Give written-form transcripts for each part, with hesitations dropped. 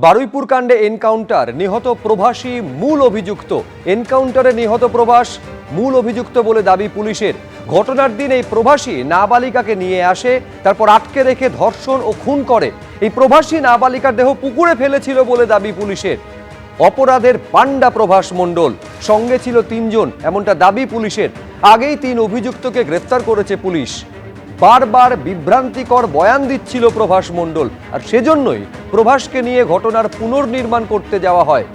বারুইপুর কাণ্ডে এনকাউন্টার, নিহত প্রভাসী মূল অভিযুক্ত। এনকাউন্টারে নিহত প্রভাস মূল অভিযুক্ত বলে দাবি পুলিশের। ঘটনার দিন এই প্রভাসী নাবালিকাকে নিয়ে আসে, তারপর আটকে রেখে ধর্ষণ ও খুন করে। এই প্রভাসী নাবালিকার দেহ পুকুরে ফেলেছিল বলে দাবি পুলিশের। অপরাধের পাণ্ডা প্রভাস মণ্ডল, সঙ্গে ছিল 3 জন, এমনটা দাবি পুলিশের। আগেই 3 অভিযুক্তকে গ্রেফতার করেছে পুলিশ। বারবার বিভ্রান্তিকর বয়ান দিচ্ছিল প্রভাস মণ্ডল, আর সেজন্যই প্রভাসকে নিয়ে ঘটনার পুনর্নির্মাণ করতে যাওয়া হয়।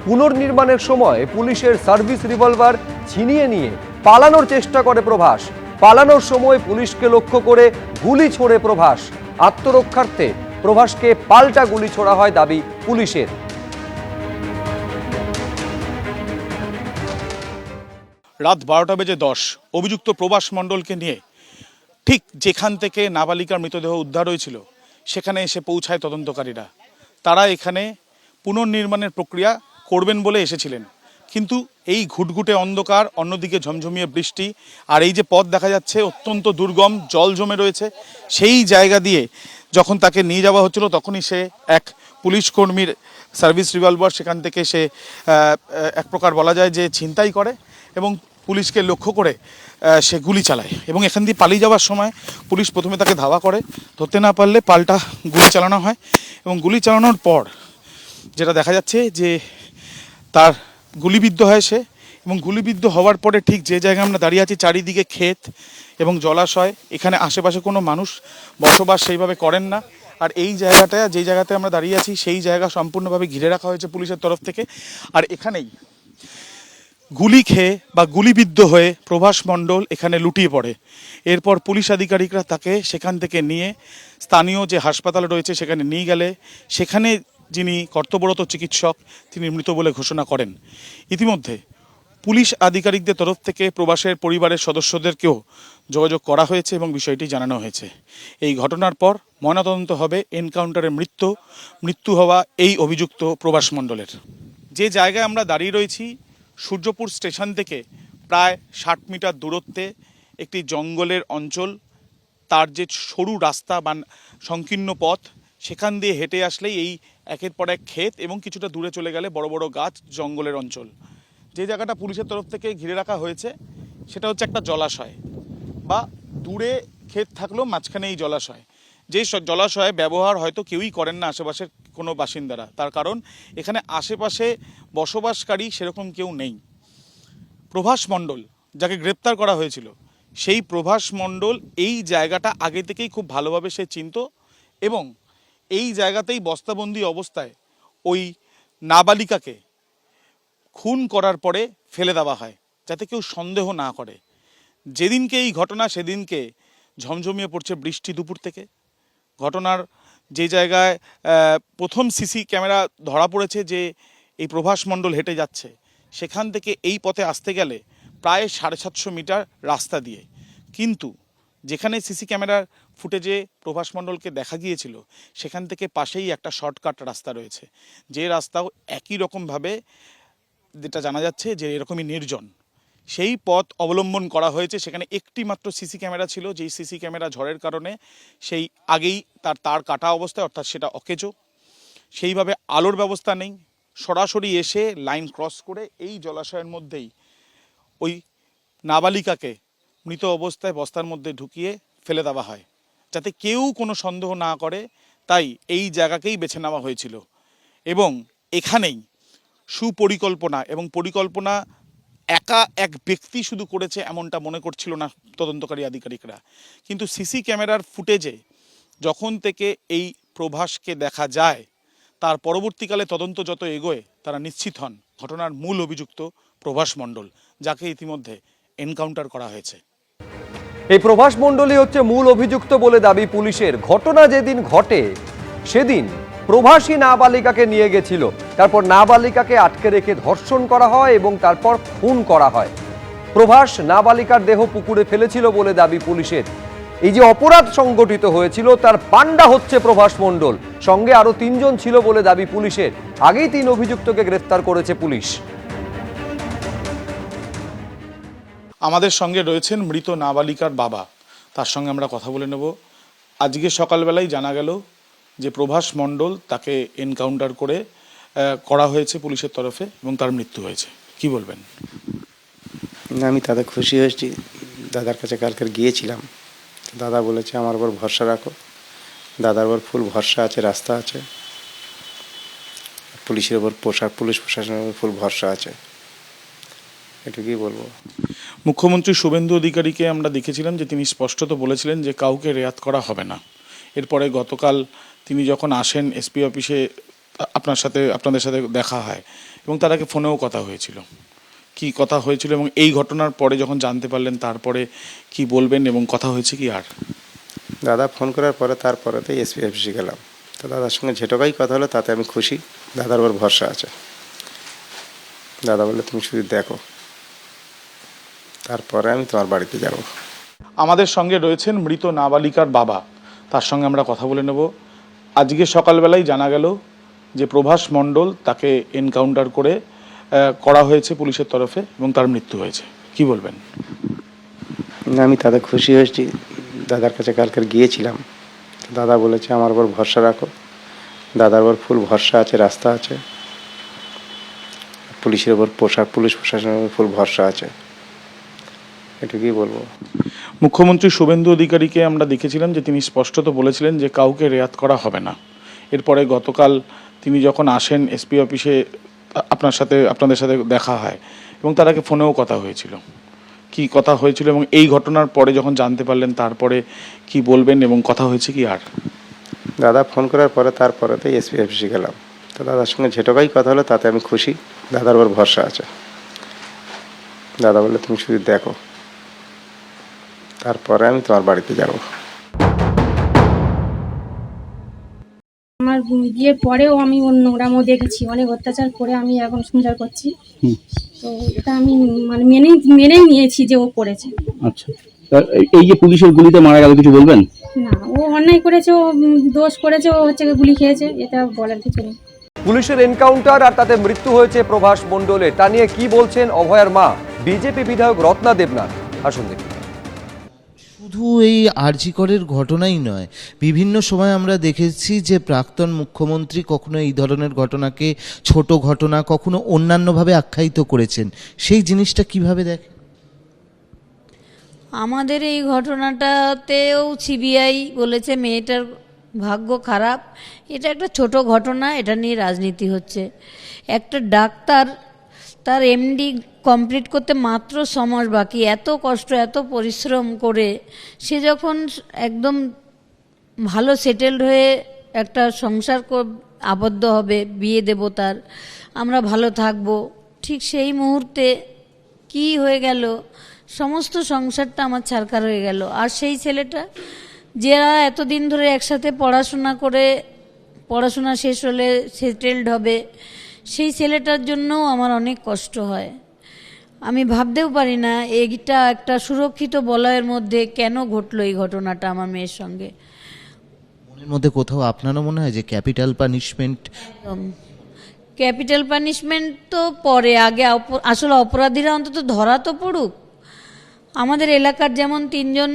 পুনর্নির্মাণের সময় পুলিশের সার্ভিস রিভলভার ছিনিয়ে নিয়ে পালানোর চেষ্টা করে প্রভাস। পালানোর সময় পুলিশকে লক্ষ্য করে গুলি ছোড়ে প্রভাস। আত্মরক্ষার্থে প্রভাসকে পাল্টা গুলি ছোড়া হয় দাবি পুলিশের। রাত 12:10 অভিযুক্ত প্রভাস মণ্ডলকে নিয়ে ঠিক যেখান থেকে নাবালিকার মৃতদেহ উদ্ধার হয়েছিল সেখানে এসে পৌঁছায় তদন্তকারীরা। তারা এখানে পুনর্নির্মাণের প্রক্রিয়া করবেন বলে এসেছিলেন, কিন্তু এই ঘুটঘুটে অন্ধকার, অন্যদিকে ঝমঝমিয়ে বৃষ্টি, আর এই যে পথ দেখা যাচ্ছে অত্যন্ত দুর্গম, জল জমে রয়েছে, সেই জায়গা দিয়ে যখন তাকে নিয়ে যাওয়া হচ্ছিল তখনই সে এক পুলিশ কর্মীর সার্ভিস রিভলভার সেখান থেকে সে এক প্রকার বলা যায় যে ছিনতাই করে এবং পুলিশকে লক্ষ্য করে সে গুলি চালায়। এবং এখান দিয়ে পালিয়ে যাওয়ার সময় পুলিশ প্রথমে তাকে ধাওয়া করে, ধরতে না পারলে পাল্টা গুলি চালানো হয়। এবং গুলি চালানোর পর যেটা দেখা যাচ্ছে যে তার গুলিবিদ্ধ হয় সে, এবং গুলিবিদ্ধ হওয়ার পরে ঠিক যে জায়গায় আমরা দাঁড়িয়ে আছি চারিদিকে ক্ষেত এবং জলাশয়, এখানে আশেপাশে কোনো মানুষ বসবাস সেইভাবে করেন না। আর এই জায়গাটা, যেই জায়গাতে আমরা দাঁড়িয়ে আছি সেই জায়গা সম্পূর্ণভাবে ঘিরে রাখা হয়েছে পুলিশের তরফ থেকে। আর এখানেই গুলি খেয়ে বা গুলিবিদ্ধ হয়ে প্রভাস মণ্ডল এখানে লুটিয়ে পড়ে। এরপর পুলিশ আধিকারিকরা তাকে সেখান থেকে নিয়ে স্থানীয় যে হাসপাতাল রয়েছে সেখানে নিয়ে গেলে সেখানে যিনি কর্তব্যরত চিকিৎসক তিনি মৃত বলে ঘোষণা করেন। ইতিমধ্যে পুলিশ আধিকারিকদের তরফ থেকে প্রভাসের পরিবারের সদস্যদেরকেও যোগাযোগ করা হয়েছে এবং বিষয়টি জানানো হয়েছে। এই ঘটনার পর ময়নাতদন্ত হবে এনকাউন্টারে মৃত্যু হওয়া এই অভিযুক্ত প্রভাস মণ্ডলের। যে জায়গায় আমরা দাঁড়িয়ে রয়েছি সূর্যপুর স্টেশন থেকে প্রায় 60 মিটার দূরত্বে একটি জঙ্গলের অঞ্চল। তার যে সরু রাস্তা বা সংকীর্ণ পথ, সেখান দিয়ে হেঁটে আসলেই এই একের পর এক ক্ষেত এবং কিছুটা দূরে চলে গেলে বড় বড় গাছ, জঙ্গলের অঞ্চল। যে জায়গাটা পুলিশের তরফ থেকে ঘিরে রাখা হয়েছে সেটা হচ্ছে একটা জলাশয়, বা দূরে ক্ষেত থাকলেও মাঝখানে এই জলাশয়। যে জলাশয়ে ব্যবহার হয়তো কেউই করেন না আশেপাশের কোনো বাসিন্দারা, তার কারণ এখানে আশেপাশে বসবাসকারী সেরকম কেউ নেই। প্রভাস মণ্ডল যাকে গ্রেপ্তার করা হয়েছিল, সেই প্রভাস মণ্ডল এই জায়গাটা আগে থেকেই খুব ভালোভাবে সে চিনত এবং এই জায়গাতেই বস্তাবন্দি অবস্থায় ওই নাবালিকাকে খুন করার পরে ফেলে দেওয়া হয় যাতে কেউ সন্দেহ না করে। যেদিনকে এই ঘটনা সেদিনকে ঝমঝমিয়ে পড়ছে বৃষ্টি দুপুর থেকে। ঘটনার যে জায়গায় প্রথম সিসি ক্যামেরা ধরা পড়েছে যে এই প্রভাস মণ্ডল হেঁটে যাচ্ছে, সেখান থেকে এই পথে আসতে গেলে প্রায় 750 মিটার রাস্তা দিয়ে, কিন্তু যেখানে সিসি ক্যামেরার ফুটেজে প্রভাস মণ্ডলকে দেখা গিয়েছিল সেখান থেকে পাশেই একটা শর্টকাট রাস্তা রয়েছে, যে রাস্তাও একই রকমভাবে যেটা জানা যাচ্ছে যে এরকমই নির্জন। সেই পথ অবলম্বন করা হয়েছে। সেখানে একটি মাত্র সিসি ক্যামেরা ছিল, যেই সিসি ক্যামেরা ঝড়ের কারণে সেই আগেই তার কাটা অবস্থায়, অর্থাৎ সেটা অকেজো, সেইভাবে আলোর ব্যবস্থা নেই। সরাসরি এসে লাইন ক্রস করে এই জলাশয়ের মধ্যেই ওই নাবালিকাকে মৃত অবস্থায় বস্তার মধ্যে ঢুকিয়ে ফেলে দেওয়া হয় যাতে কেউ কোনো সন্দেহ না করে। তাই এই জায়গাকেই বেছে নেওয়া হয়েছিল এবং এখানেই সুপরিকল্পনা এবং পরিকল্পনা একা এক ব্যক্তি শুধু করেছে এমনটা মনে করছিল না তদন্তকারী আধিকারিকরা। কিন্তু সিসি ক্যামেরার ফুটেজে যখন থেকে এই প্রভাসকে দেখা যায়, তার পরবর্তীকালে তদন্ত যত এগোয় তারা নিশ্চিত হন ঘটনার মূল অভিযুক্ত প্রভাস মণ্ডল, যাকে ইতিমধ্যে এনকাউন্টার করা হয়েছে। এই প্রভাস মণ্ডলই হচ্ছে মূল অভিযুক্ত বলে দাবি পুলিশের। ঘটনা যেদিন ঘটে সেদিন প্রভাসী নাবালিকাকে নিয়ে গেছিল, তারপর নাবালিকাকে আটকে রেখে ধর্ষণ করা হয় এবং তারপর খুন করা হয়। প্রভাস নাবালিকার দেহ পুকুরে ফেলেছিল বলে দাবি পুলিশের। এই যে অপরাধ সংগঠিত হয়েছিল তার পাণ্ডা হচ্ছে প্রভাস মণ্ডল, সঙ্গে আরো 3 জন ছিল বলে দাবি পুলিশের। আগেই 3 অভিযুক্তকে গ্রেফতার করেছে পুলিশ। আমাদের সঙ্গে রয়েছেন মৃত নাবালিকার বাবা, তার সঙ্গে আমরা কথা বলে নেব। আজকে সকালবেলায় জানা গেল যে প্রভাস মণ্ডল তাকে এনকাউন্টার করে করা হয়েছে পুলিশের তরফে এবং তার মৃত্যু হয়েছে, কি বলবেন? না, আমি তাতে খুশি হয়েছি। দাদার কাছে কালকে গিয়েছিলাম, দাদা বলেছে আমার উপর ভরসা রাখো। দাদার উপর ফুল ভরসা আছে, রাস্তা আছে, পুলিশের উপর পুলিশ প্রশাসনের উপর ফুল ভরসা আছে, এটুকুই বলবো। মুখ্যমন্ত্রী শুভেন্দু অধিকারীকে আমরা দেখেছিলাম যে তিনি স্পষ্টত বলেছিলেন যে কাউকে রেয়াত করা হবে না। এরপরে গতকাল তিনি যখন আসেন এসপি অফিসে আপনাদের সাথে দেখা হয় এবং তার আগে ফোনেও কথা হয়েছিল। কি কথা হয়েছিল এবং এই ঘটনার পরে যখন জানতে পারলেন তারপরে কি বলবেন এবং কথা হয়েছে কি? আর দাদা ফোন করার পরে তারপরেতেই এসপি অফিসে গেলাম, তো দাদার সঙ্গে যেটুকাই কথা হলো তাতে আমি খুশি। দাদার উপর ভরসা আছে। দাদা বললে তুমি শুধু দেখো, তারপরে আমি তোমার বাড়িতে যাব। আমাদের সঙ্গে রয়েছেন মৃত নাবালিকার বাবা, তার সঙ্গে আমরা কথা বলে নেব। আজকে সকালবেলায় জানা গেল যে প্রভাস মণ্ডল তাকে এনকাউন্টার করে করা হয়েছে পুলিশের তরফে এবং তার মৃত্যু হয়েছে, কি বলবেন? না, আমি তাতে খুশি হয়েছি। দাদার কাছে কালকে গিয়েছিলাম, দাদা বলেছে আমার উপর ভরসা রাখো। দাদার উপর ফুল ভরসা আছে, রাস্তা আছে, পুলিশের উপর পুলিশ প্রশাসনের উপর ফুল ভরসা আছে, এটুকুই বলবো। মুখ্যমন্ত্রী শুভেন্দু অধিকারীকে আমরা দেখেছিলাম যে তিনি স্পষ্টত বলেছিলেন যে কাউকে রেয়াত করা হবে না। এরপরে গতকাল তিনি যখন আসেন এসপি অফিসে আপনাদের সাথে দেখা হয় এবং তার আগে ফোনেও কথা হয়েছিল। কি কথা হয়েছিল এবং এই ঘটনার পরে যখন জানতে পারলেন তারপরে কি বলবেন এবং কথা হয়েছে কি? আর দাদা ফোন করার পরে তারপরেতেই এসপি অফিসে গেলাম, তো দাদার সঙ্গে যেটুকাই কথা হলো তাতে আমি খুশি। দাদার উপর ভরসা আছে। দাদা বললে তুমি শুধু দেখো, তারপরে আমি তোমার বাড়িতে যাব। আমার বিয়ের পরেও আমি ওর নোংরামও দেখেছি, অনেক অত্যাচার করে আমি এখন সংসার করছি। তো এটা আমি মানে মেনেই নিয়েছি যে ও করেছে। আচ্ছা, এই যে পুলিশের গুলিতে মারা গেল, কিছু বলবেন? না, ও অন্যায় করেছে, ও দোষ করেছে, ও হচ্ছে গুলি খেয়েছে, এটা বলার কিছু নেই। পুলিশের এনকাউন্টার আর তাতে মৃত্যু হয়েছে প্রভাস মণ্ডলের, তা নিয়ে কি বলছেন অভয়ার মা বিজেপি বিধায়ক রত্না দেবনাথ, আসুন দেখি। শুধু এই আরজি করের ঘটনাই নয়, বিভিন্ন সময় আমরা দেখেছি যে প্রাক্তন মুখ্যমন্ত্রী কখনো এই ধরনের ঘটনাকে ছোট ঘটনা, কখনো অন্যান্যভাবে আখ্যায়িত করেছেন। সেই জিনিসটা কিভাবে দেখেন? আমাদের এই ঘটনাটাতেও সিবিআই বলেছে মেয়েটার ভাগ্য খারাপ, এটা একটা ছোট ঘটনা, এটা নিয়ে রাজনীতি হচ্ছে। একটা ডাক্তার তার এমডি কমপ্লিট করতে মাত্র 6 মাস বাকি, এত কষ্ট এত পরিশ্রম করে সে যখন একদম ভালো সেটেলড হয়ে একটা সংসার আবদ্ধ হবে, বিয়ে দেব তার, আমরা ভালো থাকবো, ঠিক সেই মুহূর্তে কি হয়ে গেল, সমস্ত সংসারটা আমার ছারখার হয়ে গেল। আর সেই ছেলেটা যারা এতদিন ধরে একসাথে পড়াশোনা করে, পড়াশোনা শেষ হলে সেটেলড হবে, সেই ছেলেটার জন্যও আমার অনেক কষ্ট হয়। আমি ভাবতেও পারি না এইটা একটা সুরক্ষিত বলয়ের মধ্যে কেন ঘটলো এই ঘটনাটা আমার মেয়ের সঙ্গে। মনের মধ্যে কোথাও আপনারও মনে হয় যে ক্যাপিটাল পানিশমেন্ট? ক্যাপিটাল পানিশমেন্ট তো পরে, আগে আসলে অপরাধীরা অন্তত ধরা তো পড়ুক। আমাদের এলাকার যেমন 3 জন,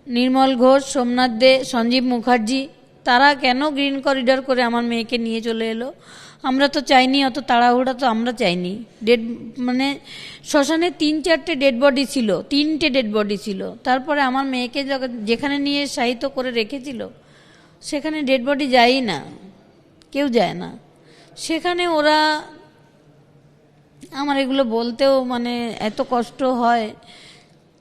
নির্মল ঘোষ, সোমনাথ দে, সঞ্জীব মুখার্জি, তারা কেন গ্রিন করিডর করে আমার মেয়েকে নিয়ে চলে এলো? আমরা তো চাইনি, অত তাড়াহুড়া তো আমরা চাইনি। মানে শ্মশানে 3-4টে ডেড বডি ছিল, 3টে ডেড বডি ছিল। তারপরে আমার মেয়েকে যেখানে নিয়ে শায়িত করে রেখেছিল সেখানে ডেড বডি যায়ই না, কেউ যায় না সেখানে। ওরা, আমার এগুলো বলতেও মানে এত কষ্ট হয়।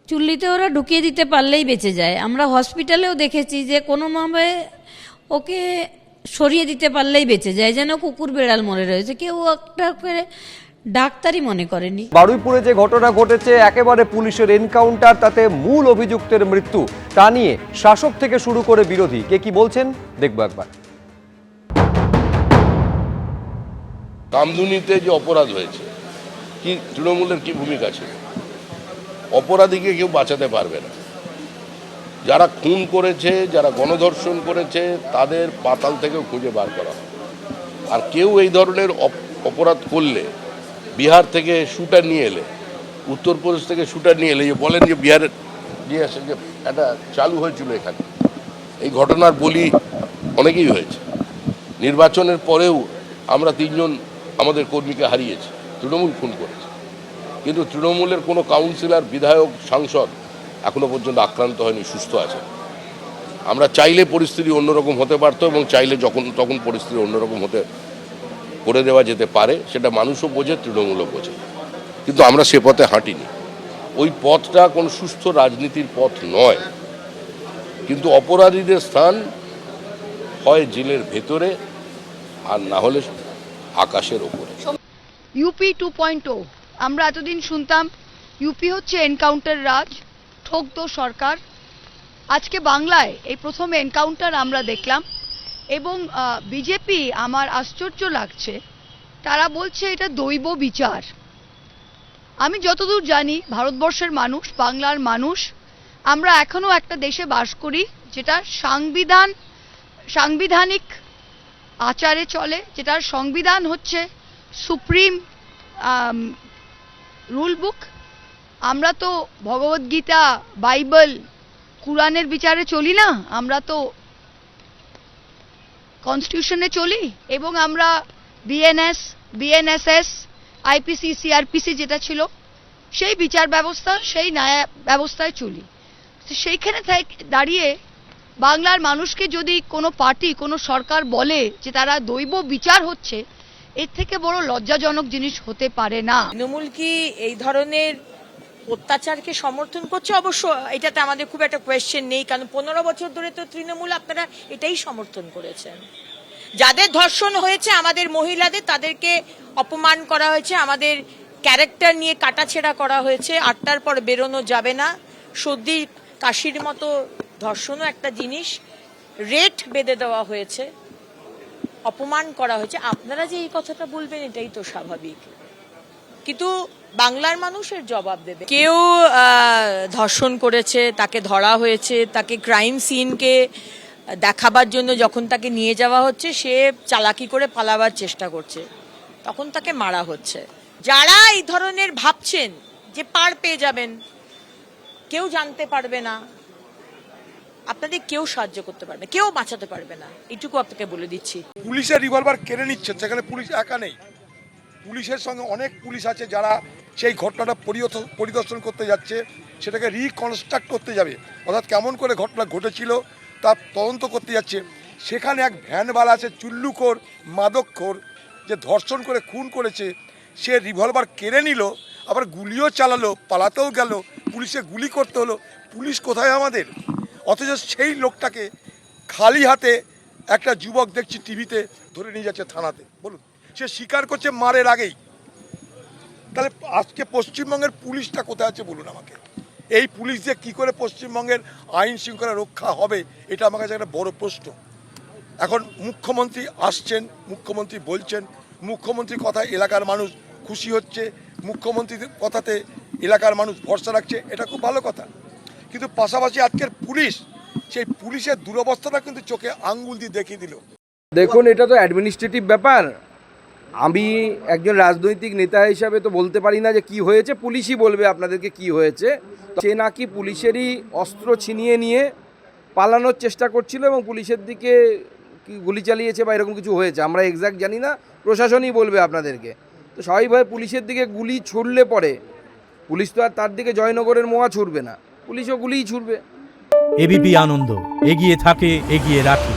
চুল্লিতে ওরা ঢুকিয়ে দিতে পারলেই বেঁচে যায়। আমরা হসপিটালেও দেখেছি যে কোনোভাবে ওকে সরিয়ে দিতে পারলেই বেঁচে যায়, যেন কুকুর বেড়াল মরে রয়েছে, কেউ একটা করে ডাক্তারই মনে করেনি। বারুইপুরে যে ঘটনা ঘটেছে একেবারে পুলিশের এনকাউন্টার, তাতে মূল অভিযুক্তের মৃত্যু, তা নিয়ে শাসক থেকে শুরু করে বিরোধী কে কি বলছেন দেখবো একবার। কামদুনিতে যে অপরাধ হয়েছে, কি তৃণমূলের কি ভূমিকা ছিল? অপরাধীকে কেউ বাঁচাতে পারবে না। যারা খুন করেছে, যারা গণধর্ষণ করেছে, তাদের পাতাল থেকেও খুঁজে বার করা হয়। আর কেউ এই ধরনের অপরাধ করলে, বিহার থেকে শুটার নিয়ে এলে, উত্তরপ্রদেশ থেকে শুটার নিয়ে এলে, যে বলেন যে বিহারের যে একটা চালু হয়েছিল এখানে, এই ঘটনার বলি অনেকেই হয়েছে। নির্বাচনের পরেও আমরা 3 জন আমাদের কর্মীকে হারিয়েছি, তৃণমূল খুন করেছে। কিন্তু তৃণমূলের কোনো কাউন্সিলর, বিধায়ক, সাংসদ এখনো পর্যন্ত আক্রান্ত হয়নি, সুস্থ আছে। আমরা চাইলে পরিস্থিতি অন্যরকম হতে পারতো, এবং চাইলে তখন পরিস্থিতি অন্যরকম করে দেওয়া যেতে পারে, সেটা মানুষও বোঝে, তৃণমূলও বোঝে। কিন্তু আমরা সে পথে হাঁটিনি। ওই পথটা কোনো সুস্থ রাজনীতির পথ নয়। কিন্তু অপরাধীদের স্থান হয় জেলের ভেতরে, আর না হলে আকাশের ওপরে। ইউপি 2.0, আমরা এতদিন শুনতাম ইউপি হচ্ছে এনকাউন্টার রাজ, ঠকতো সরকার। আজকে বাংলায় এই প্রথম এনকাউন্টার আমরা দেখলাম, এবং বিজেপি, আমার আশ্চর্য লাগছে, তারা বলছে এটা দৈব বিচার। আমি যতদূর জানি ভারতবর্ষের মানুষ, বাংলার মানুষ, আমরা এখনো একটা দেশে বাস করি যেটা সাংবিধানিক আচারে চলে, যেটার সংবিধান হচ্ছে সুপ্রিম রুল বুক। আমরা তো ভগবদ্গীতা, বাইবেল, কুরআনের বিচারে চলি না, আমরা তো কনস্টিটিউশনে চলি, এবং আমরা বিএনএস, বিএনএসএস, আইপিসি, সিআরপিসি যেটা ছিল সেই বিচার ব্যবস্থা, সেই ন্যায় ব্যবস্থায় চলি। সেইখানে দাঁড়িয়ে বাংলার মানুষকে যদি কোনো পার্টি, কোনো সরকার বলে যে তারা দৈব বিচার হচ্ছে, এর থেকে বড় লজ্জাজনক জিনিস হতে পারে না। তৃণমূল কি এই ধরনের অত্যাচারকে সমর্থন করছে? অবশ্য এটাতে আমাদের খুব একটা কোয়েশ্চেন নেই, কারণ 15 বছর ধরে তো তৃণমূল আপনারা এটাই সমর্থন করেছেন। যাদের ধর্ষণ হয়েছে, আমাদের মহিলাদের, তাদেরকে অপমান করা হয়েছে, আমাদের ক্যারেক্টার নিয়ে কাটাছেঁড়া করা হয়েছে, 8টার পর বেরোনো যাবে না, সর্দি কাশির মতো ধর্ষণও একটা জিনিস, রেট বেঁধে দেওয়া হয়েছে, অপমান করা হয়েছে। আপনারা যে এই কথাটা বলবেন এটাই তো স্বাভাবিক, কিন্তু বাংলার মানুষের জবাব দেবে। কেউ ধর্ষণ করেছে, তাকে ধরা হয়েছে, তাকে ক্রাইম সিনকে দেখাবার জন্য যখন তাকে নিয়ে যাওয়া হচ্ছে, সে চালাকি করে পালাবার চেষ্টা করছে, তখন তাকে মারা হচ্ছে। যারা এই ধরনের ভাবছেন যে পার পেয়ে যাবেন, কেউ জানতে পারবে না, আপনাদের কেউ সাহায্য করতে পারবে না, কেউ বাঁচাতে পারবে না, এইটুকু আপনাকে বলে দিচ্ছি। পুলিশের রিভলভার কেড়ে নিচ্ছেন, সেখানে পুলিশ একা নেই, পুলিশের সঙ্গে অনেক পুলিশ আছে যারা সেই ঘটনাটা পরিদর্শন করতে যাচ্ছে, সেটাকে রিকনস্ট্রাক্ট করতে যাবে, অর্থাৎ কেমন করে ঘটনা ঘটেছিল তার তদন্ত করতে যাচ্ছে। সেখানে এক ভ্যানওয়ালা আছে, চুল্লুখোর, মাদকখোর, যে ধর্ষণ করে খুন করেছে, সে রিভলভার কেড়ে নিল, আবার গুলিও চালালো, পালাতেও গেল, পুলিশে গুলি করতে হলো। পুলিশ কোথায় আমাদের? অথচ সেই লোকটাকে খালি হাতে একটা যুবক দেখছি টিভিতে ধরে নিয়ে যাচ্ছে থানাতে। বলুন, সে স্বীকার করছে মারের আগেই। তাহলে আজকে পশ্চিমবঙ্গের পুলিশটা কোথায় আছে বলুন আমাকে? এই পুলিশ দিয়ে কী করে পশ্চিমবঙ্গের আইন শৃঙ্খলা রক্ষা হবে, এটা আমার কাছে একটা বড় প্রশ্ন। এখন মুখ্যমন্ত্রী আসছেন, মুখ্যমন্ত্রী বলছেন, মুখ্যমন্ত্রীর কথায় এলাকার মানুষ খুশি হচ্ছে, মুখ্যমন্ত্রীর কথাতে এলাকার মানুষ ভরসা রাখছে, এটা খুব ভালো কথা। কিন্তু পাশাপাশি আজকের পুলিশ, সেই পুলিশের দুরবস্থাটা কিন্তু চোখে আঙ্গুল দিয়ে দেখিয়ে দিল। দেখুন, এটা তো অ্যাডমিনিস্ট্রেটিভ ব্যাপার। আমি একজন রাজনৈতিক নেতা হিসাবে তো বলতে পারি না যে কি হয়েছে, পুলিশই বলবে আপনাদেরকে কি হয়েছে। সে নাকি পুলিশেরই অস্ত্র ছিনিয়ে নিয়ে পালানোর চেষ্টা করছিল এবং পুলিশের দিকে গুলি চালিয়েছে বা এরকম কিছু হয়েছে, আমরা এক্স্যাক্ট জানি না, প্রশাসনই বলবে আপনাদেরকে। তো স্বাভাবিকভাবে পুলিশের দিকে গুলি ছুড়লে পরে পুলিশ তো আর তার দিকে জয়নগরের মোয়া ছুড়বে না, পুলিশও গুলিই ছুড়বে। এবিপি আনন্দ, এগিয়ে থাকে, এগিয়ে রাখে।